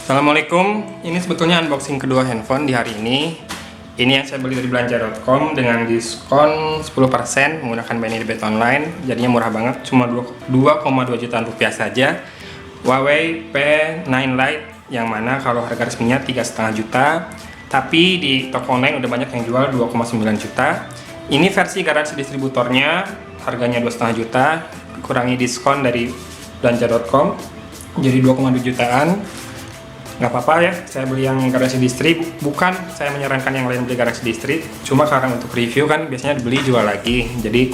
Assalamualaikum, ini sebetulnya unboxing kedua handphone di hari ini. Ini yang saya beli dari belanja.com dengan diskon 10% menggunakan BNI Debit Online. Jadinya murah banget, cuma 2,2 jutaan rupiah saja. Huawei P9 Lite yang mana kalau harga resminya 3,5 juta, tapi di toko online udah banyak yang jual 2,9 juta. Ini versi garansi distributornya, harganya 2,5 juta, kurangi diskon dari belanja.com jadi 2,2 jutaan. Nggak apa-apa ya, saya beli yang garansi distri. Bukan saya menyarankan yang lain beli garansi distri, cuma karena untuk review kan biasanya beli jual lagi, jadi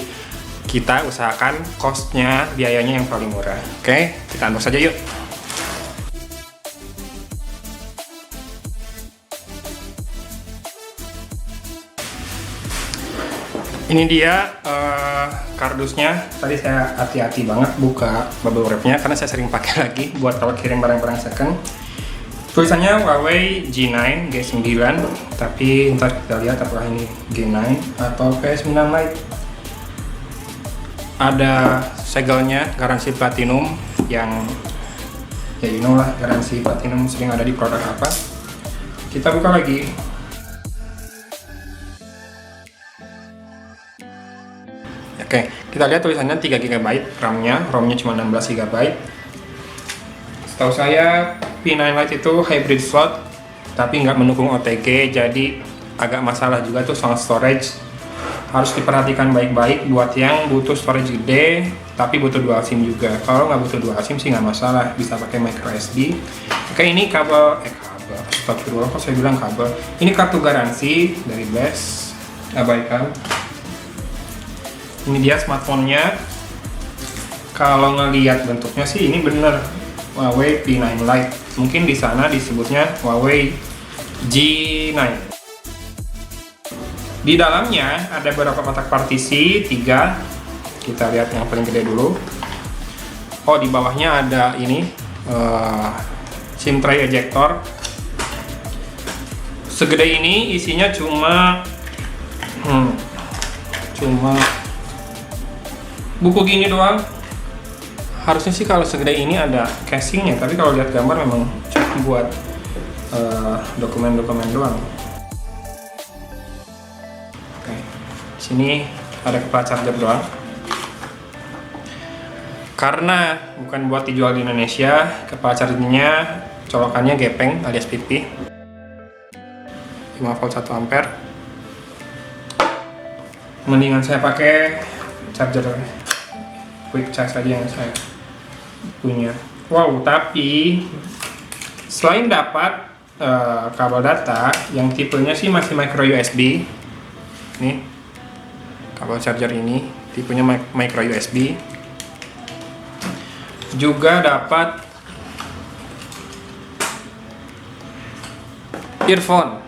kita usahakan costnya, biayanya yang paling murah. Oke, kita unbox saja yuk. Ini dia kardusnya. Tadi saya hati-hati banget buka bubble wrapnya karena saya sering pakai lagi buat kalau kirim barang-barang second. Tulisannya Huawei G9, G9, tapi ntar kita lihat apakah ini G9 atau P9 Lite. Ada segelnya, garansi platinum, yang ya you know lah, garansi platinum sering ada di produk apa. Kita buka lagi. Oke, kita lihat tulisannya 3 GB RAM-nya cuma 16 GB. Setahu saya P9 Lite itu hybrid slot, tapi nggak mendukung OTG, jadi agak masalah juga tuh soal storage. Harus diperhatikan baik-baik buat yang butuh storage gede, tapi butuh dual SIM juga. Kalau nggak butuh dual SIM sih nggak masalah, bisa pakai micro SD. Oke, ini kabel, astagfirullah kok saya bilang kabel. Ini kartu garansi dari Blast, abaikan. Ini dia smartphone-nya. Kalau ngelihat bentuknya sih ini bener Huawei P9 Lite. Mungkin di sana disebutnya Huawei G9. Di dalamnya ada beberapa kotak partisi, 3. Kita lihat yang paling gede dulu. Oh, di bawahnya ada ini SIM tray ejector. Segede ini, isinya cuma buku gini doang. Harusnya sih kalau segede ini ada casingnya, tapi kalau lihat gambar memang cuma buat dokumen-dokumen doang. Oke, sini ada kepala charger doang. Karena bukan buat dijual di Indonesia, kepala chargernya colokannya gepeng alias pipi. 5 volt 1 ampere. Mendingan saya pakai charger quick charge aja yang saya punya. Wow, tapi selain dapat kabel data yang tipenya sih masih micro USB, nih kabel charger ini tipenya micro USB, juga dapat earphone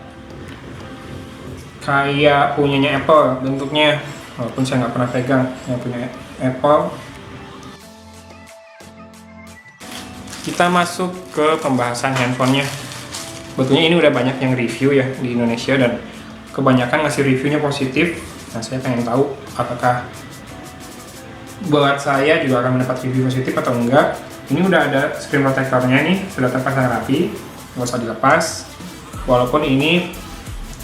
kayak punyanya Apple bentuknya, walaupun saya nggak pernah pegang yang punya Apple. Kita masuk ke pembahasan handphonenya. Betulnya ini udah banyak yang review ya di Indonesia dan kebanyakan ngasih reviewnya positif. Nah, saya pengen tahu apakah buat saya juga akan mendapat review positif atau enggak. Ini udah ada screen protectornya nih, sudah terpasang rapi, nggak usah dilepas. Walaupun ini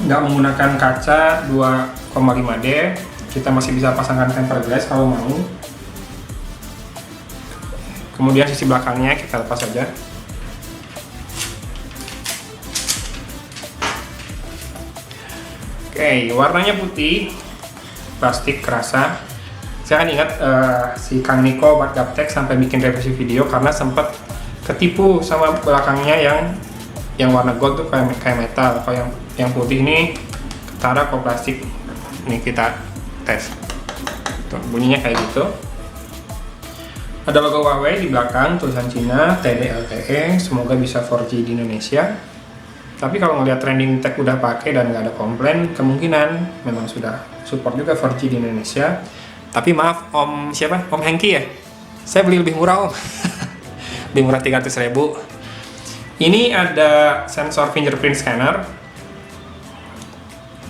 nggak menggunakan kaca 2,5D, kita masih bisa pasangkan tempered glass kalau mau. Kemudian sisi belakangnya kita lepas saja. Oke, warnanya putih, plastik kerasa. Saya kan ingat si Kang Niko buat Gaptek sampai bikin review video karena sempat ketipu sama belakangnya yang warna gold tuh kayak metal. Kalau yang putih ini ketara kok plastik. Ini kita tes. Tuh, bunyinya kayak gitu. Ada logo Huawei di belakang, tulisan Cina, TD-LTE, semoga bisa 4G di Indonesia. Tapi kalau ngelihat trending tag udah pakai dan nggak ada komplain, kemungkinan memang sudah support juga 4G di Indonesia. Tapi maaf, Om Hengki ya? Saya beli lebih murah, Om. Lebih murah 300.000. Ini ada sensor fingerprint scanner.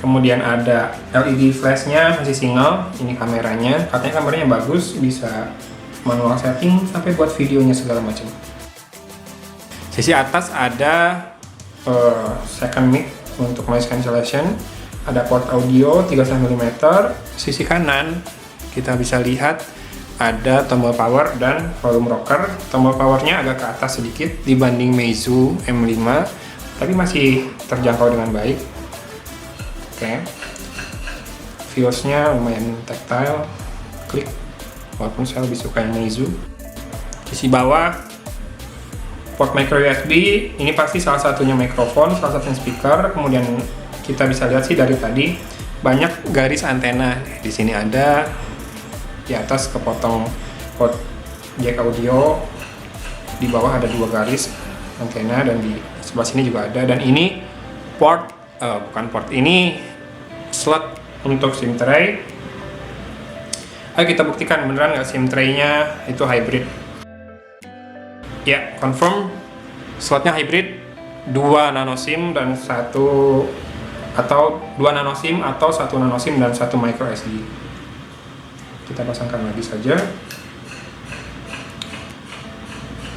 Kemudian ada LED flashnya, masih single. Ini kameranya, katanya kameranya bagus, bisa manual setting sampai buat videonya segala macam. Sisi atas ada second mic untuk noise cancellation, ada port audio 3,5 mm. Sisi kanan kita bisa lihat ada tombol power dan volume rocker. Tombol powernya agak ke atas sedikit dibanding Meizu M5, tapi masih terjangkau dengan baik. Oke. Fuse-nya lumayan tactile, klik, walaupun saya lebih suka yang Meizu. Sisi bawah port micro USB, ini pasti salah satunya mikrofon, salah satunya speaker. Kemudian kita bisa lihat sih dari tadi banyak garis antena. Di sini ada, di atas kepotong port jack audio, di bawah ada 2 garis antena, dan di sebelah sini juga ada. Dan ini ini slot untuk SIM tray. Ayo kita buktikan beneran nggak SIM tray-nya itu hybrid. Ya, confirm slotnya hybrid, 2 nano SIM dan 1 nano SIM atau 1 nano SIM dan 1 micro SD. Kita pasangkan lagi saja.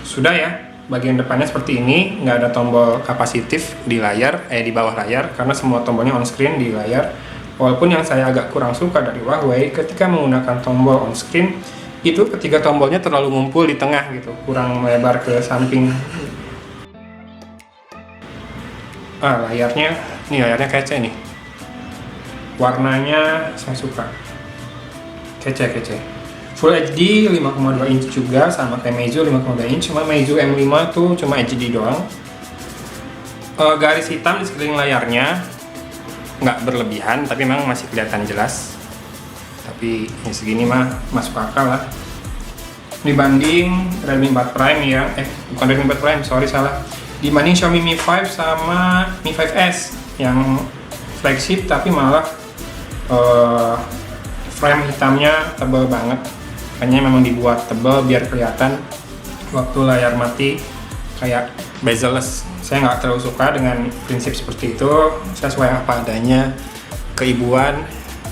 Sudah ya, bagian depannya seperti ini, nggak ada tombol kapasitif di layar, di bawah layar, karena semua tombolnya on screen di layar. Walaupun yang saya agak kurang suka dari Huawei ketika menggunakan tombol on screen itu ketika tombolnya terlalu ngumpul di tengah gitu, kurang melebar ke samping. Layarnya kece nih, warnanya saya suka, kece. Full HD 5,2 inch juga, sama kayak Meizu 5,2 inch, cuma Meizu M5 tuh cuma HD doang. Garis hitam di sekeliling layarnya nggak berlebihan, tapi memang masih kelihatan jelas. Tapi ya segini mah masuk akal lah. Dibanding Redmi 4 Prime ya, bukan Redmi 4 Prime, sorry salah. Dibanding Xiaomi Mi 5 sama Mi 5S yang flagship, tapi malah frame hitamnya tebal banget. Kayaknya memang dibuat tebal biar kelihatan waktu layar mati kayak bezel-less. Saya nggak terlalu suka dengan prinsip seperti itu. Saya sesuai apa adanya, keibuan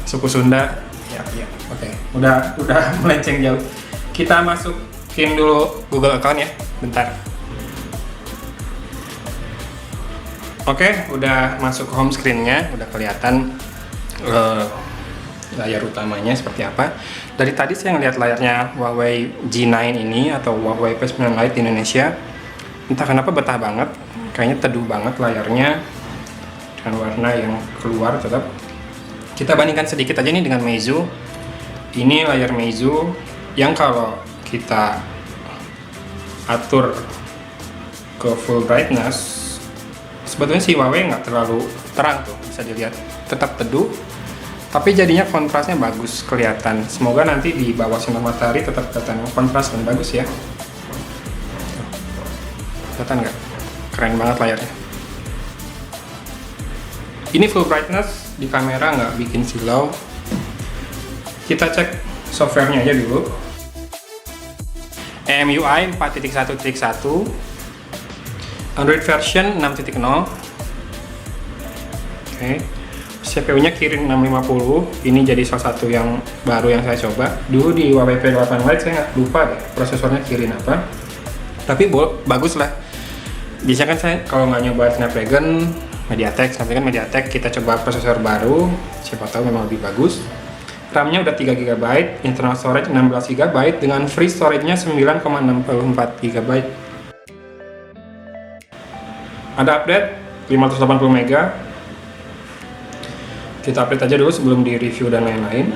suku Sunda. Ya, oke. Udah melenceng jauh. Kita masukin dulu Google account ya, bentar. Oke, udah masuk ke home screen-nya, udah kelihatan layar utamanya seperti apa. Dari tadi saya ngeliat layarnya Huawei G9 ini atau Huawei P9 Lite di Indonesia. Entah kenapa betah banget, kayaknya teduh banget layarnya dengan warna yang keluar tetap. Kita bandingkan sedikit aja nih dengan Meizu. Ini layar Meizu yang kalau kita atur ke full brightness, sebetulnya si Huawei nggak terlalu terang tuh, bisa dilihat tetap teduh, tapi jadinya kontrasnya bagus kelihatan. Semoga nanti di bawah sinar matahari tetap kelihatan kontras dan bagus ya. Kelihatan nggak? Keren banget layarnya. Ini full brightness, di kamera nggak bikin silau. Kita cek softwarenya aja dulu. EMUI 4.1.1, Android version 6.0. Oke. CPU-nya Kirin 650. Ini jadi salah satu yang baru yang saya coba. Dulu di Huawei P8 Lite saya nggak lupa deh prosesornya Kirin apa. Tapi bagus lah. Biasanya kan saya kalau nggak nyoba Snapdragon, MediaTek, kita coba prosesor baru, siapa tahu memang lebih bagus. RAM-nya udah 3 GB, internal storage 16 GB dengan free storage-nya 9,64 GB. Ada update 580 MB. Kita update aja dulu sebelum di review dan lain-lain.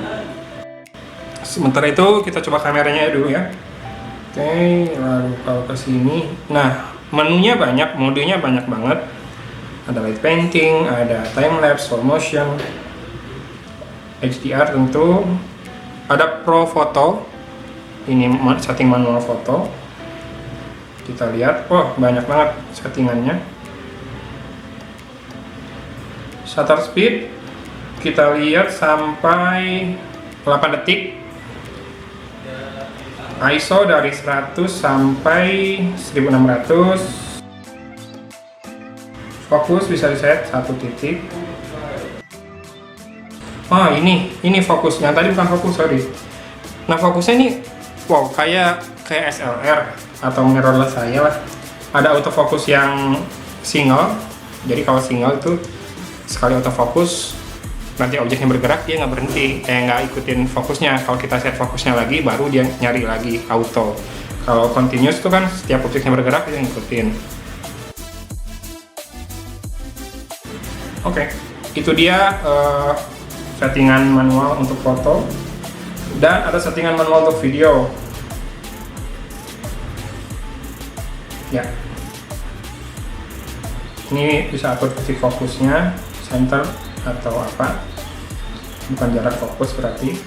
Sementara itu kita coba kameranya dulu ya. Oke, lalu kalau ke sini, nah menunya banyak, modenya banyak banget. Ada light painting, ada time lapse, slow motion, HDR tentu, ada pro photo, ini setting manual foto. Kita lihat, banyak banget settingannya. Shutter speed kita lihat sampai 8 detik. ISO dari 100 sampai 1600. Fokus bisa diset 1 titik. Ini fokusnya. Tadi bukan fokus, sorry. Nah, fokusnya ini wow, kayak SLR atau mirrorless saya lah. ada autofocus yang single. Jadi kalau single itu sekali autofocus, nanti objeknya bergerak dia nggak berhenti, nggak ikutin fokusnya. Kalau kita set fokusnya lagi, baru dia nyari lagi auto. Kalau continuous itu kan setiap objeknya bergerak dia ngikutin. Oke, itu dia settingan manual untuk foto, dan ada settingan manual untuk video. Ya, ini bisa atur titik fokusnya, center atau apa, bukan jarak fokus berarti.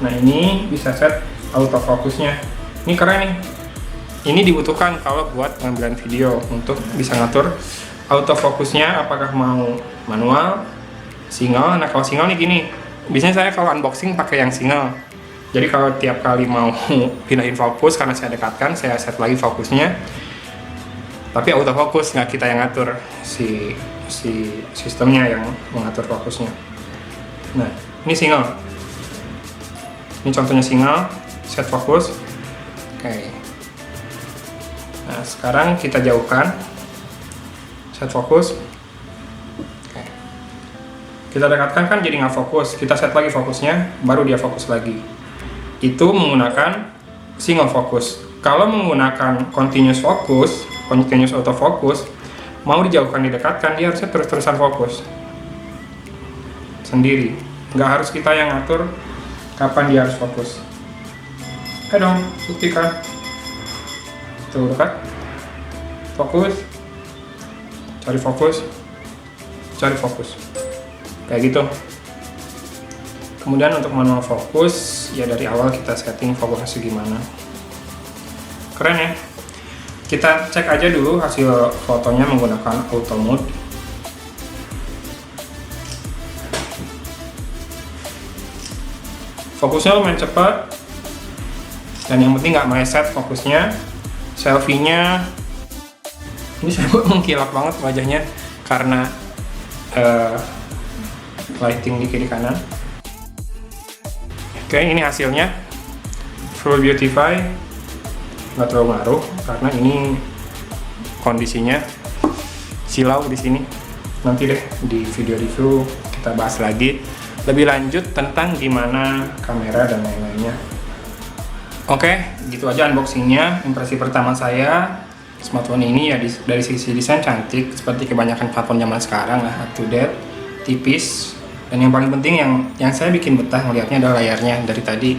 Nah, ini bisa set autofokusnya. Ini keren nih. Ini dibutuhkan kalau buat pengambilan video, untuk bisa ngatur autofokusnya apakah mau manual, single. Nah, kalau single nih gini, biasanya saya kalau unboxing pakai yang single. Jadi kalau tiap kali mau pindahin fokus, karena saya dekatkan, saya set lagi fokusnya. Tapi autofokus, nggak kita yang ngatur, si sistemnya yang mengatur fokusnya. Nah, ini single. Ini contohnya single, set fokus. Oke. Nah, sekarang kita jauhkan, set fokus. Oke. Kita dekatkan kan jadi nggak fokus. Kita set lagi fokusnya, baru dia fokus lagi. Itu menggunakan single fokus. Kalau menggunakan continuous focus, continuous autofocus, mau dijauhkan didekatkan, dia harusnya terus-terusan fokus sendiri, nggak harus kita yang ngatur kapan dia harus fokus. Ayo dong, buktikan. Tuh, dekat, fokus, cari fokus, cari fokus, kayak gitu. Kemudian untuk manual fokus, ya dari awal kita setting fokusnya segimana. Keren ya. Kita cek aja dulu hasil fotonya menggunakan auto mode. Fokusnya lumayan cepat, dan yang penting nggak meleset fokusnya. Selfie-nya, ini saya mengkilap banget wajahnya karena lighting di kiri kanan. Oke, ini hasilnya full beautify. Nggak terlalu ngaruh karena ini kondisinya silau di sini. Nanti deh di video review kita bahas lagi lebih lanjut tentang gimana kamera dan lain-lainnya. Oke, gitu aja unboxingnya. Impresi pertama saya, smartphone ini ya dari sisi desain cantik seperti kebanyakan smartphone zaman sekarang lah, up to date, tipis, dan yang paling penting yang saya bikin betah melihatnya adalah layarnya. Dari tadi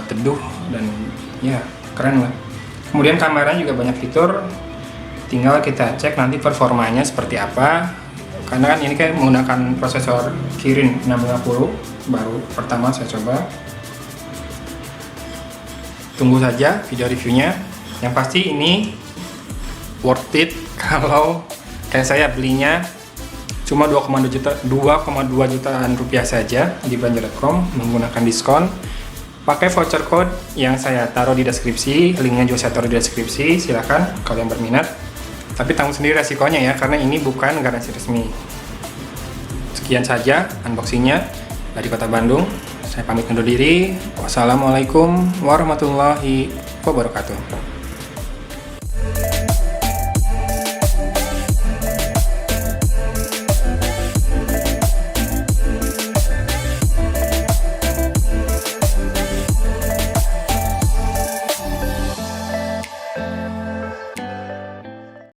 teduh dan ya keren lah. Kemudian kameranya juga banyak fitur, tinggal kita cek nanti performanya seperti apa. Karena kan ini kan menggunakan prosesor Kirin 650, baru pertama saya coba. Tunggu saja video reviewnya. Yang pasti ini worth it kalau kayak saya belinya cuma 2,2 jutaan rupiah saja di belanja.com menggunakan diskon. Pakai voucher code yang saya taruh di deskripsi, linknya juga saya taruh di deskripsi, silahkan kalau yang berminat. Tapi tanggung sendiri resikonya ya, karena ini bukan garansi resmi. Sekian saja unboxingnya dari Kota Bandung. Saya pamit undur diri. Wassalamualaikum warahmatullahi wabarakatuh.